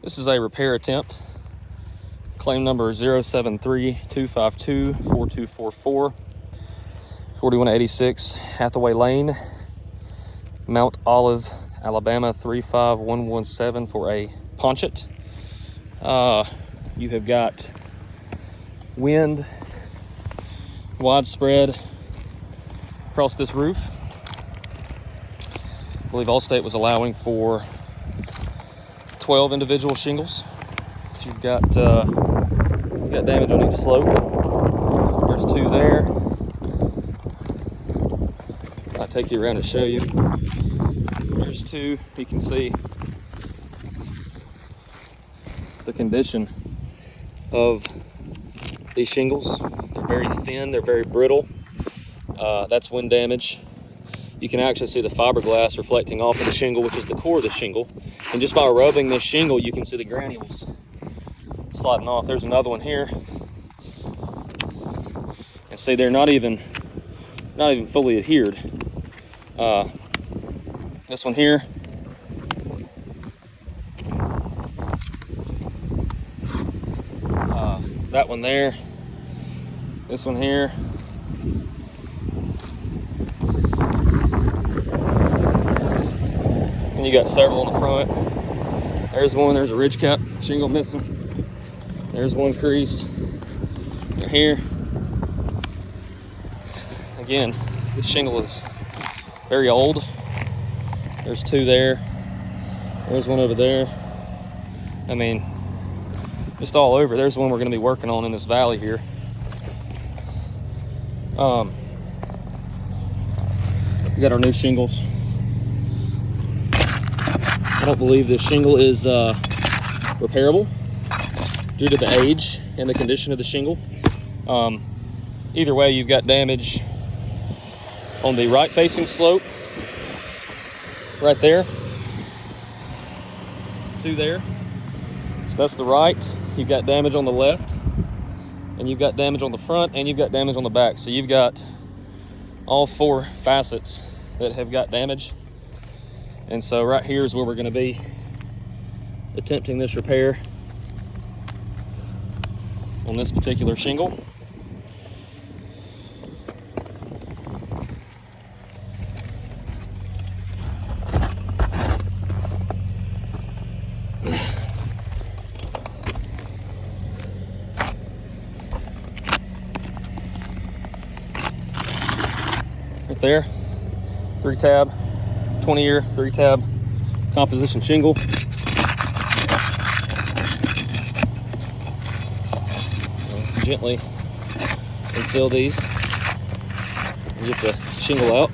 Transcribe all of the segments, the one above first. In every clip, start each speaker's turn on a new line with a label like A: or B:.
A: This is a repair attempt. Claim number 073-252-4244, 4186 Hathaway Lane, Mount Olive, Alabama 35117 for a ponchette. You have got wind widespread across this roof. I believe Allstate was allowing for 12 individual shingles. You've got damage on each slope. There's 2 there. I'll take you around and show you. There's 2. You can see the condition of these shingles. They're very thin, they're very brittle. That's wind damage. You can actually see the fiberglass reflecting off of the shingle, which is the core of the shingle. And just by rubbing this shingle, you can see the granules sliding off. There's another one here. And see, they're not even fully adhered. This one here. That one there. This one here. And you got several on the front. There's one, there's a ridge cap shingle missing. There's one creased. Right here. Again, this shingle is very old. There's 2 there. There's one over there. I mean, just all over. There's one we're going to be working on in this valley here. We got our new shingles. I don't believe this shingle is repairable due to the age and the condition of the shingle. Either way, you've got damage on the right facing slope right there. 2 there. So that's the right. You've got damage on the left, and you've got damage on the front, and you've got damage on the back. So you've got all 4 facets that have got damage. And so right here is where we're going to be attempting this repair on this particular shingle. Right there, 3-tab, 20-year 3-tab composition shingle. Gently unseal these and get the shingle out.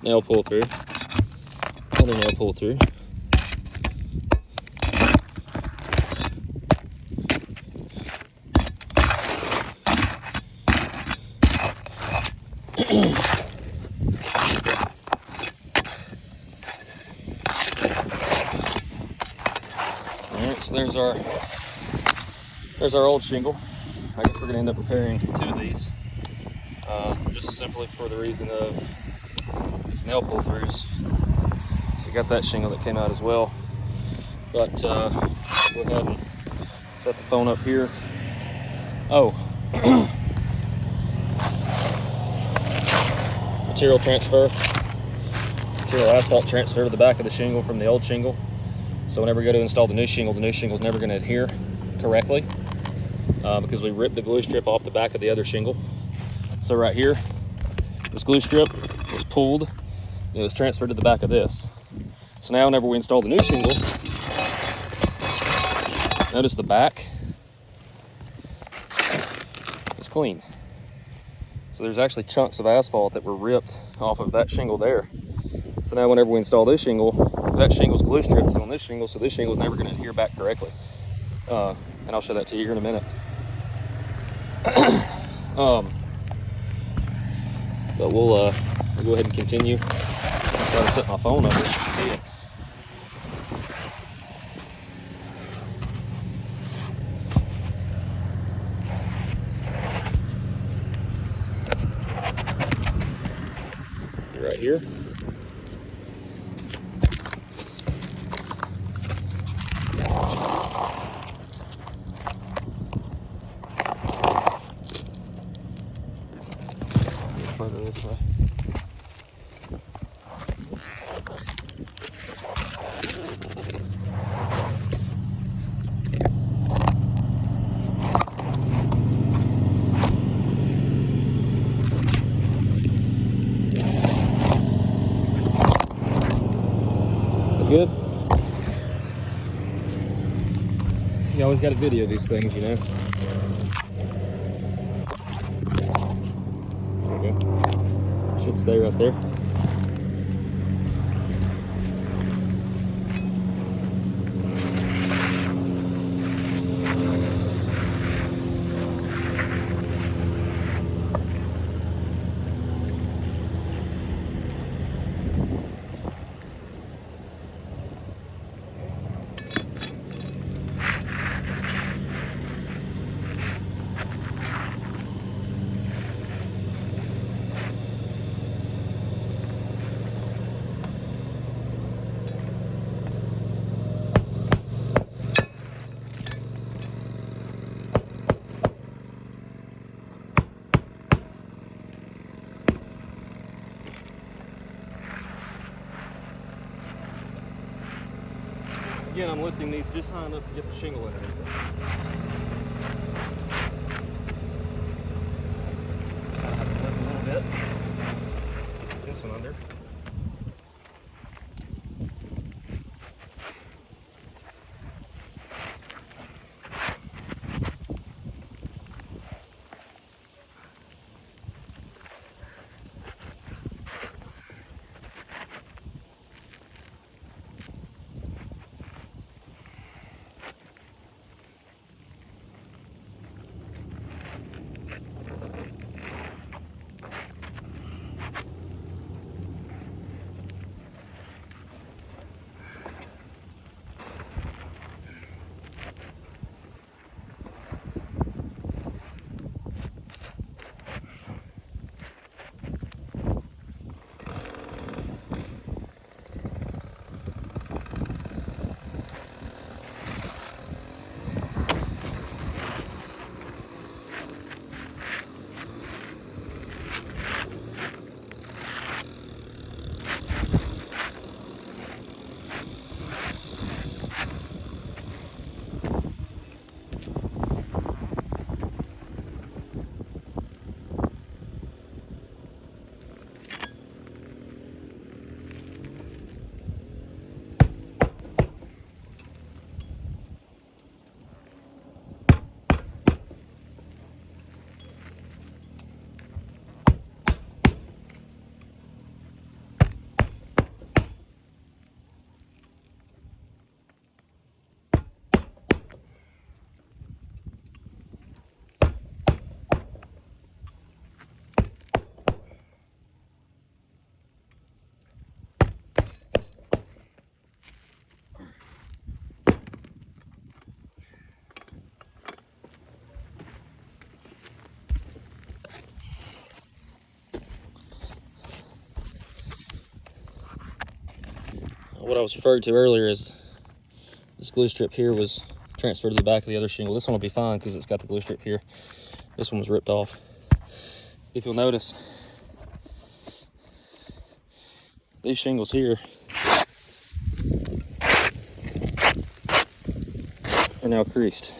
A: Nail pull through, another nail pull through. Alright, so there's our old shingle. I guess we're gonna end up repairing 2 of these, just simply for the reason of these nail pull throughs. So we got that shingle that came out as well. But go ahead and set the phone up here. Oh, material asphalt transfer to the back of the shingle from the old shingle. So whenever we go to install the new shingle is never going to adhere correctly because we ripped the glue strip off the back of the other shingle. So right here, this glue strip was pulled. It was transferred to the back of this. So now whenever we install the new shingle, notice the back clean. So there's actually chunks of asphalt that were ripped off of that shingle there. So now whenever we install this shingle, that shingle's glue strip is on this shingle, so this shingle's never going to adhere back correctly. And I'll show that to you here in a minute. But we'll go ahead and continue. I'll try to set my phone up so you can see it. Right here. Further this way. Good. You always got to video these things, you know. There we go. Should stay right there. Again, I'm lifting these just high enough to get the shingle underneath it. I have to lift a little bit. Get this one under. What I was referring to earlier is this glue strip here was transferred to the back of the other shingle. This one will be fine because it's got the glue strip here. This one was ripped off. If you'll notice, these shingles here are now creased.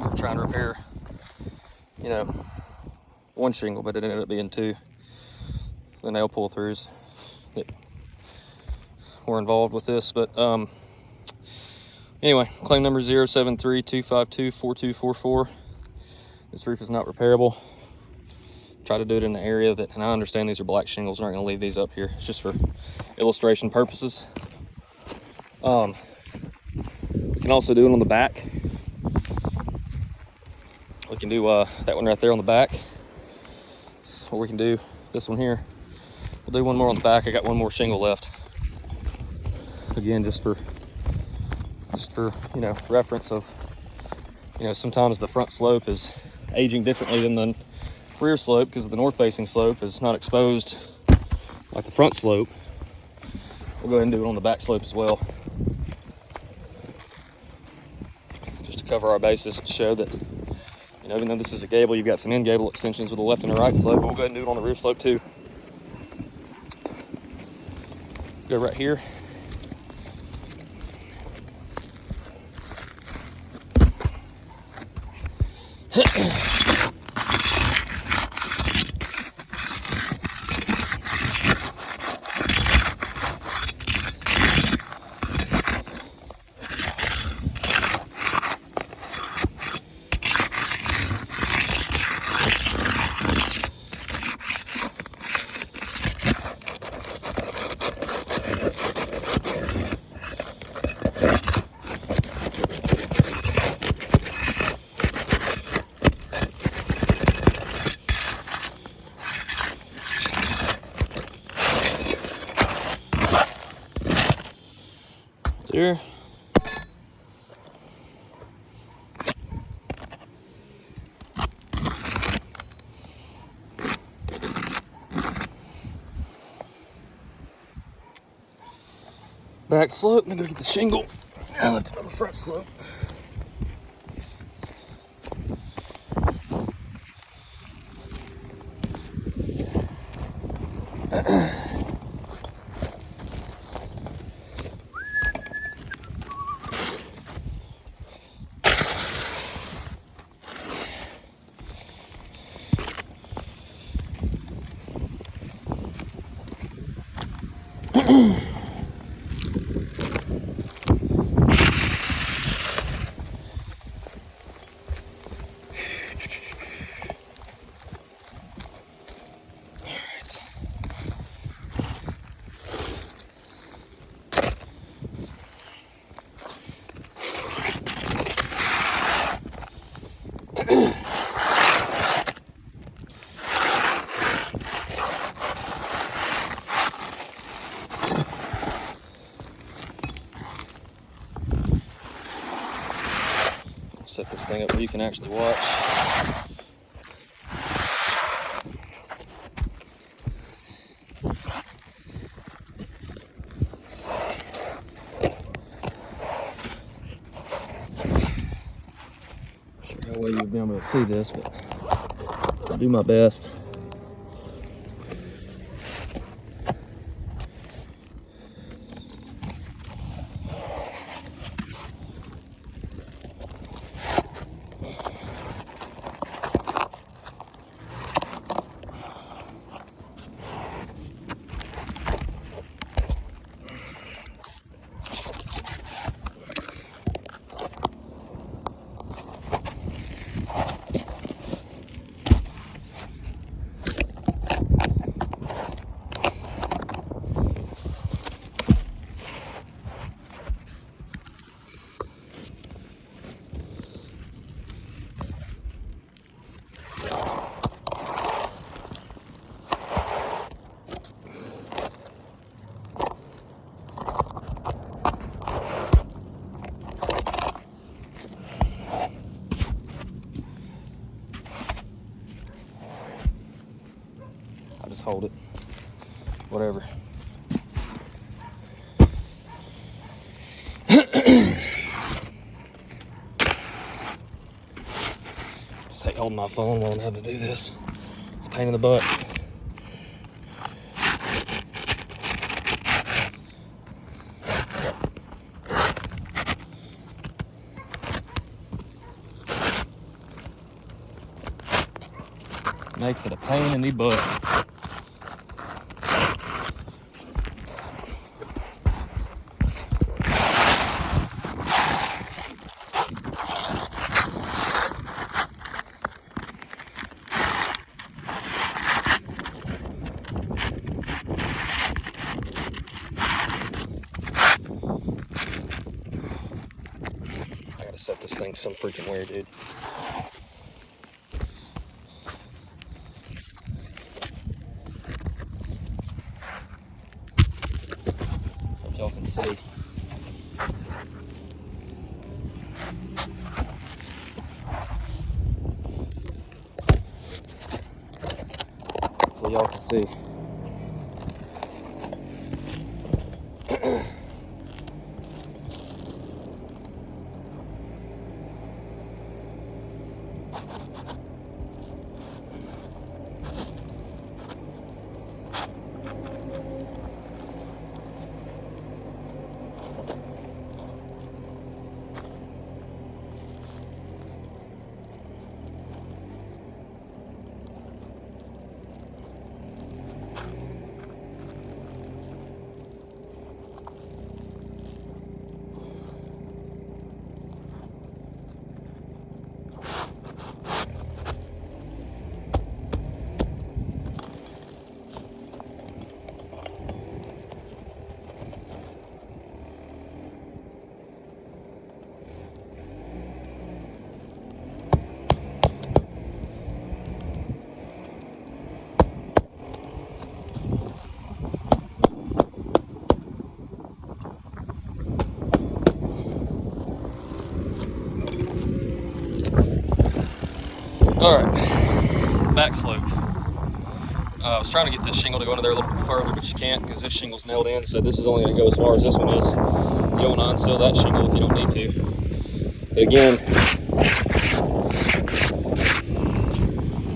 A: I'm trying to repair, you know, one shingle, but it ended up being two. The nail pull throughs that were involved with this, but anyway, claim number 073-252-4244. This roof is not repairable. Try to do it in the area that, and I understand these are black shingles. We're not going to leave these up here. It's just for illustration purposes. We can also do it on the back. We can do that one right there on the back. Or we can do this one here. We'll do one more on the back. I got one more shingle left. Again, just for you know, reference of, you know, sometimes the front slope is aging differently than the rear slope because the north facing slope is not exposed like the front slope. We'll go ahead and do it on the back slope as well, just to cover our bases, to show that, you know, even though this is a gable, you've got some end gable extensions with a left and a right slope. But we'll go ahead and do it on the rear slope too. Go right here. There. Back slope, I'm gonna go get the shingle. Now let's go to the front slope. Set this thing up where you can actually watch. Not sure how well you'll be able to see this, but I'll do my best. Just hold it, whatever. Just hate holding my phone while I'm having to do this. It's a pain in the butt. Makes it a pain in the butt. set this thing some freaking weird, dude. Hope y'all can see. Hopefully y'all can see. All right, back slope. I was trying to get this shingle to go into there a little bit further, but you can't because this shingle's nailed in, so this is only going to go as far as this one is. You don't want to unseal that shingle if you don't need to. But again,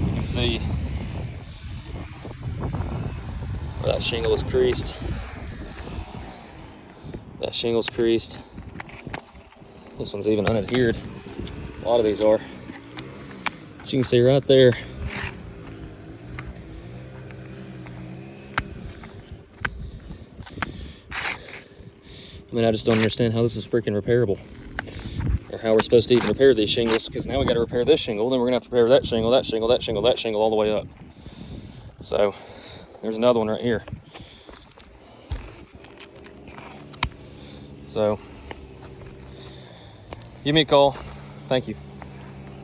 A: you can see where that shingle is creased. That shingle's creased. This one's even unadhered. A lot of these are. But you can see right there. I mean, I just don't understand how this is freaking repairable, or how we're supposed to even repair these shingles, because now we got to repair this shingle, then we're gonna have to repair that shingle, that shingle, that shingle, that shingle, all the way up. So there's another one right here. So give me a call. Thank you.